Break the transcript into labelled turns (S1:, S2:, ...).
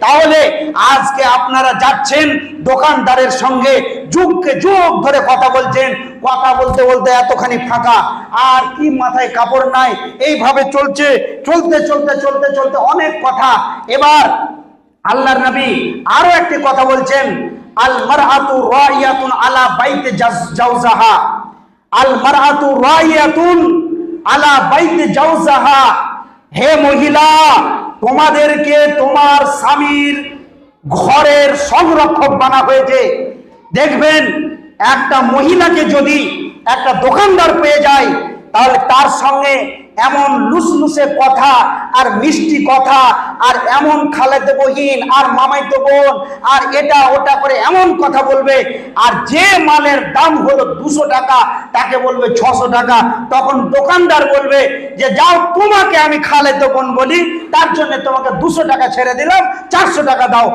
S1: তাহলে আজকে আপনারা যাচ্ছেন দোকানদারের সঙ্গে যুগকে যুগ ধরে কথা বলছেন, কথা বলতে বলতে এতখানি ফাঁকা, আর কি মাথায় কাপড় নাই, এইভাবে চলছে, চলতে চলতে চলতে চলতে অনেক কথা। এবার আল্লাহর নবী আরো একটি কথা বলছেন, আল মারআতু রাইয়াতুন আলা বাইতি জাওজাহা, আল মারআতু রাইয়াতুন আলা বাইতি জাওজাহা। হে মহিলা, তোমাদেরকে তোমার স্বামীর ঘরের সংরক্ষক বানা হয়েছে। দেখবেন একটা মহিলাকে যদি একটা দোকানদার পেয়ে যায়, তাহলে তার সঙ্গে এমন লুসলুসে কথা আর মিষ্টি কথা আর এমন খালাতো বহিন আর মামাইতো বোন আর এটা ওটা করে এমন কথা বলবে, আর যে মালের দাম হলো 200 টাকা তাকে বলবে 600 টাকা। তখন দোকানদার বলবে যে যাও, তোমাকে আমি খালাতো বোন বলি, তার জন্য তোমাকে 200 টাকা ছেড়ে দিলাম, 400 টাকা দাও।